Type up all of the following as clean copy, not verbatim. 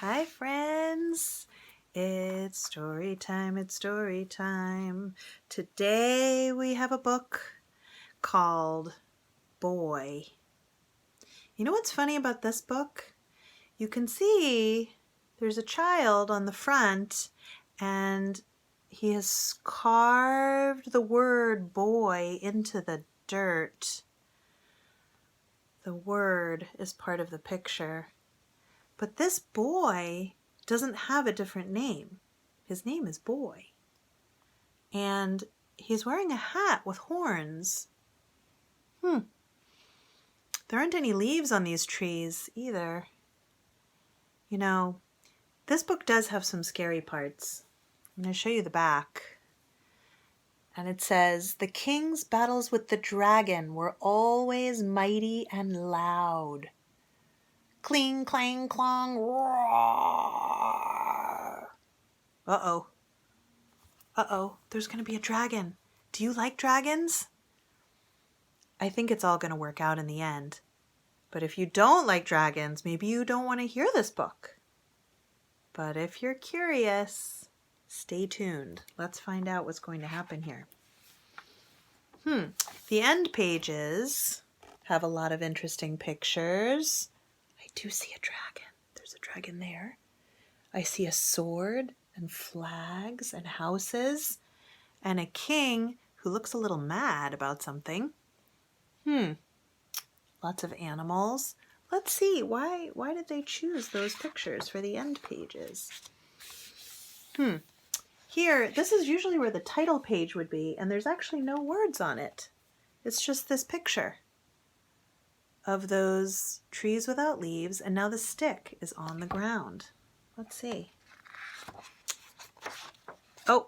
Hi, friends. It's story time. It's story time. Today we have a book called Boy. You know what's funny about this book? You can see there's a child on the front and he has carved the word boy into the dirt. The word is part of the picture. But this boy doesn't have a different name. His name is Boy. And he's wearing a hat with horns. There aren't any leaves on these trees either. You know, this book does have some scary parts. I'm going to show you the back. And it says, "The king's battles with the dragon were always mighty and loud. Cling, clang, clong, roar. Uh-oh. Uh-oh, there's going to be a dragon. Do you like dragons?" I think it's all going to work out in the end. But if you don't like dragons, maybe you don't want to hear this book. But if you're curious, stay tuned. Let's find out what's going to happen here. The end pages have a lot of interesting pictures. I do see a dragon. There's a dragon there. I see a sword and flags and houses and a king who looks a little mad about something. Lots of animals. Let's see, why did they choose those pictures for the end pages? Here, this is usually where the title page would be, and there's actually no words on it. It's just this picture of those trees without leaves, and now the stick is on the ground. Let's see. Oh,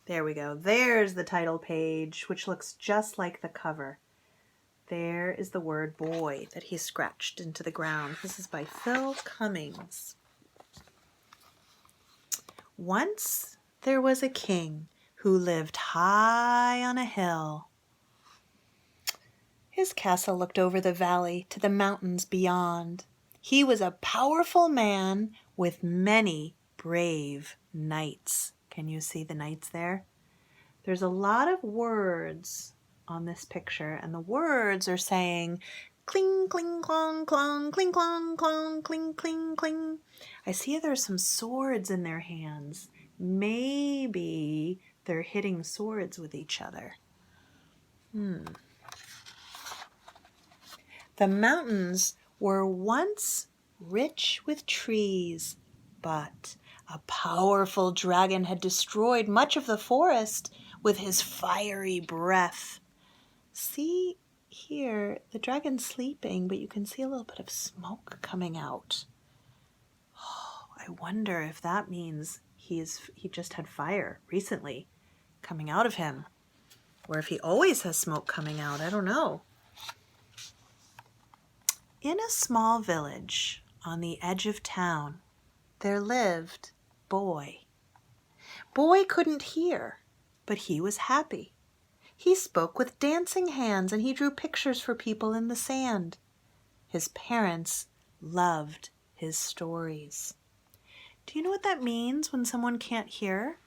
there we go. There's the title page, which looks just like the cover. There is the word boy that he scratched into the ground. This is by Phil Cummings. Once there was a king who lived high on a hill. His castle looked over the valley to the mountains beyond. He was a powerful man with many brave knights. Can you see the knights there? There's a lot of words on this picture, and the words are saying cling, cling, clong, clong, cling, clong, clong, cling, cling, cling. I see there's some swords in their hands. Maybe they're hitting swords with each other. The mountains were once rich with trees, but a powerful dragon had destroyed much of the forest with his fiery breath. See here, the dragon's sleeping, but you can see a little bit of smoke coming out. Oh, I wonder if that means he just had fire recently coming out of him, or if he always has smoke coming out. I don't know. In a small village on the edge of town, there lived Boy. Boy couldn't hear, but he was happy. He spoke with dancing hands and he drew pictures for people in the sand. His parents loved his stories. Do you know what that means when someone can't hear?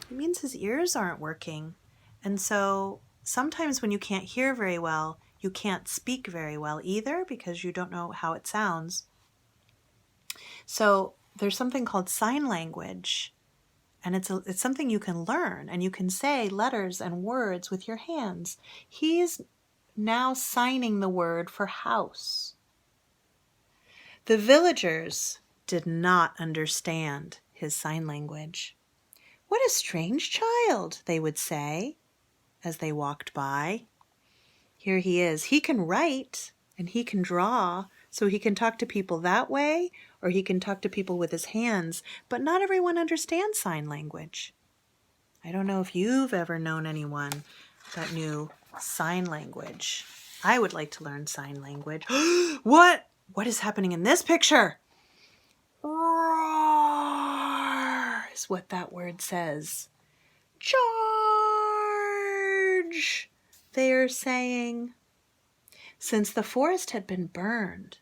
It means his ears aren't working. And so sometimes when you can't hear very well, you can't speak very well either because you don't know how it sounds. So there's something called sign language. And it's something you can learn, and you can say letters and words with your hands. He's now signing the word for house. The villagers did not understand his sign language. "What a strange child," they would say as they walked by. Here he is. He can write and he can draw, so he can talk to people that way, or he can talk to people with his hands, but not everyone understands sign language. I don't know if you've ever known anyone that knew sign language. I would like to learn sign language. What is happening in this picture? Roar is what that word says. Charge, they are saying. Since the forest had been burned,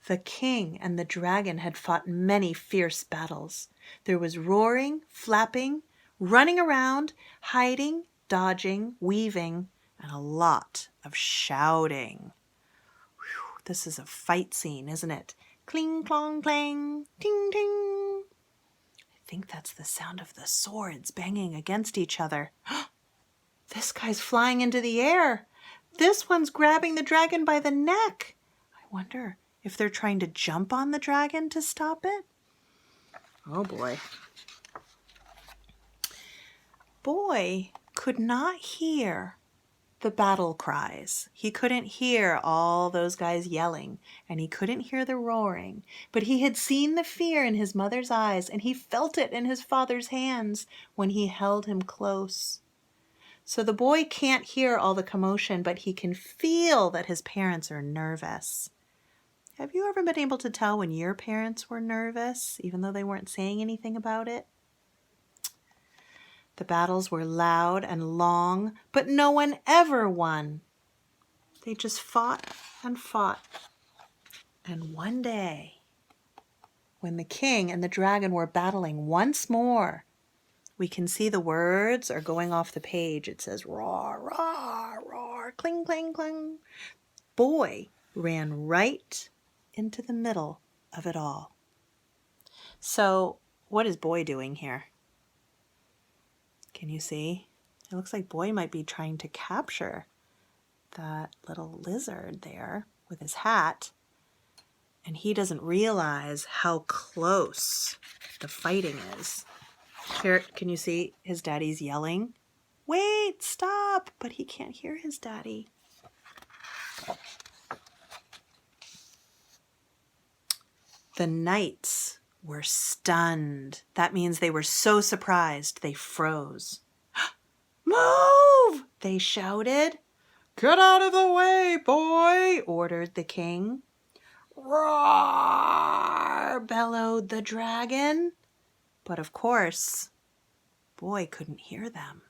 The king and the dragon had fought many fierce battles. There was roaring, flapping, running around, hiding, dodging, weaving, and a lot of shouting. Whew, this is a fight scene, isn't it? Cling, clong, clang, ting, ting. I think that's the sound of the swords banging against each other. This guy's flying into the air. This one's grabbing the dragon by the neck. I wonder if they're trying to jump on the dragon to stop it. Oh boy. Boy could not hear the battle cries. He couldn't hear all those guys yelling, and he couldn't hear the roaring, but he had seen the fear in his mother's eyes, and he felt it in his father's hands when he held him close. So the boy can't hear all the commotion, but he can feel that his parents are nervous. Have you ever been able to tell when your parents were nervous, even though they weren't saying anything about it? The battles were loud and long, but no one ever won. They just fought and fought. And one day, when the king and the dragon were battling once more, we can see the words are going off the page. It says, roar, roar, roar, cling, clang, clang. Boy ran right into the middle of it all. So what is Boy doing here? Can you see? It looks like Boy might be trying to capture that little lizard there with his hat. And he doesn't realize how close the fighting is. Here, can you see his daddy's yelling? Wait, stop! But he can't hear his daddy. The knights were stunned. That means they were so surprised they froze. Move! They shouted. Get out of the way, Boy! Ordered the king. Roar! Bellowed the dragon. But of course, Boy couldn't hear them.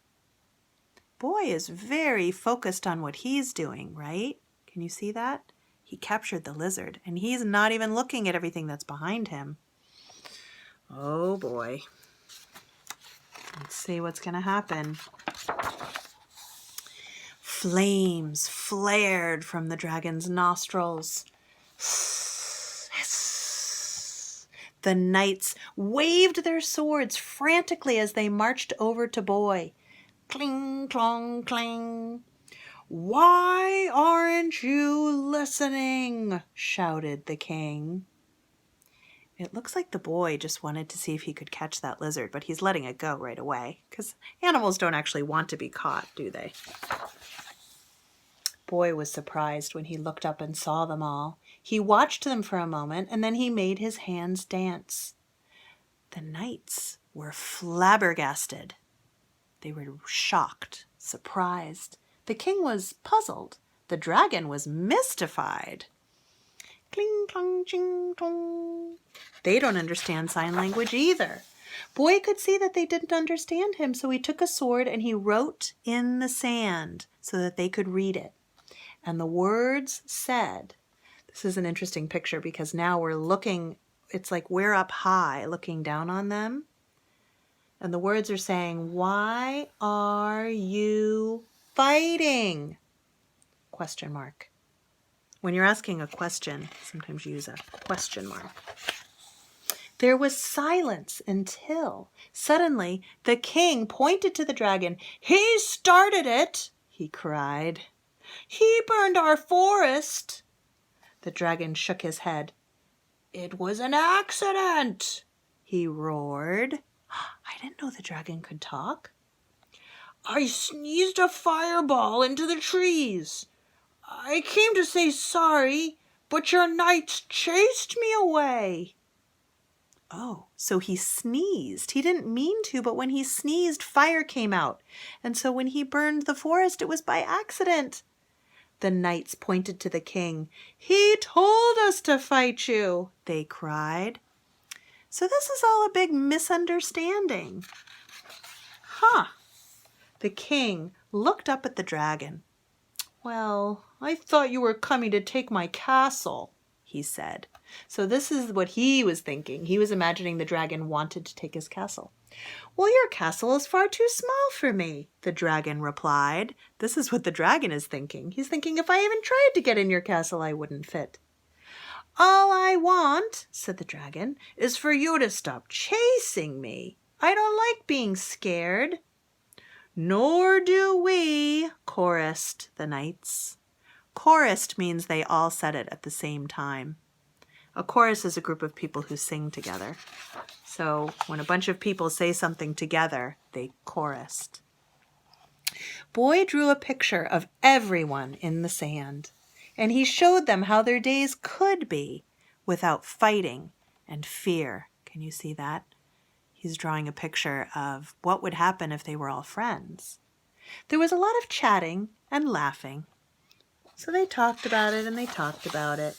Boy is very focused on what he's doing, right? Can you see that? He captured the lizard, and he's not even looking at everything that's behind him. Oh boy. Let's see what's going to happen. Flames flared from the dragon's nostrils. The knights waved their swords frantically as they marched over to Boy. Cling, clong, clang. Why aren't you listening? Shouted the king. It looks like the boy just wanted to see if he could catch that lizard, but he's letting it go right away because animals don't actually want to be caught, do they? Boy was surprised when he looked up and saw them all. He watched them for a moment, and then he made his hands dance. The knights were flabbergasted. They were shocked, surprised. The king was puzzled. The dragon was mystified. Cling, clong, ching, clong. They don't understand sign language either. Boy could see that they didn't understand him, so he took a sword and he wrote in the sand so that they could read it. And the words said, this is an interesting picture because now we're looking, it's like we're up high looking down on them. And the words are saying, why are you fighting? Question mark. When you're asking a question, sometimes you use a question mark. There was silence until suddenly the king pointed to the dragon. He started it, he cried. He burned our forest. The dragon shook his head. It was an accident, he roared. I didn't know the dragon could talk. I sneezed a fireball into the trees. I came to say sorry, but your knights chased me away. Oh, so he sneezed. He didn't mean to, but when he sneezed, fire came out. And so when he burned the forest, it was by accident. The knights pointed to the king. He told us to fight you, they cried. So this is all a big misunderstanding. Huh. The king looked up at the dragon. Well, I thought you were coming to take my castle, he said. So this is what he was thinking. He was imagining the dragon wanted to take his castle. "Well, your castle is far too small for me," the dragon replied. This is what the dragon is thinking. He's thinking, if I even tried to get in your castle, I wouldn't fit. "All I want," said the dragon, "is for you to stop chasing me. I don't like being scared." "Nor do we," chorused the knights. Chorused means they all said it at the same time. A chorus is a group of people who sing together. So when a bunch of people say something together, they chorused. Boy drew a picture of everyone in the sand, and he showed them how their days could be without fighting and fear. Can you see that? He's drawing a picture of what would happen if they were all friends. There was a lot of chatting and laughing. So they talked about it and they talked about it.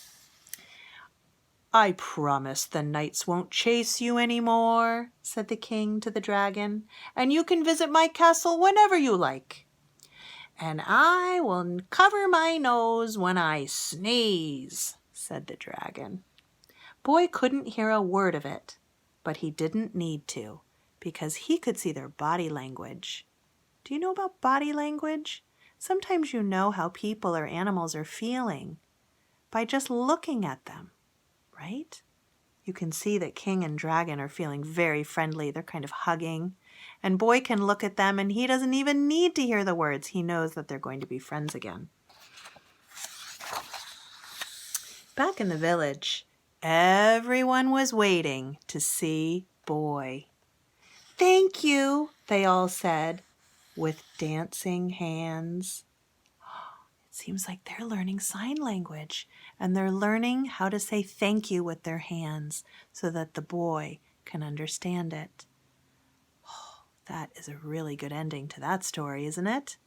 "I promise the knights won't chase you anymore," said the king to the dragon, "and you can visit my castle whenever you like. And I will cover my nose when I sneeze," said the dragon. Boy couldn't hear a word of it, but he didn't need to, because he could see their body language. Do you know about body language? Sometimes you know how people or animals are feeling by just looking at them, right? You can see that king and dragon are feeling very friendly. They're kind of hugging. And Boy can look at them and he doesn't even need to hear the words. He knows that they're going to be friends again. Back in the village, everyone was waiting to see Boy. "Thank you," they all said, with dancing hands. It seems like they're learning sign language, and they're learning how to say thank you with their hands so that the boy can understand it. Oh, that is a really good ending to that story, isn't it?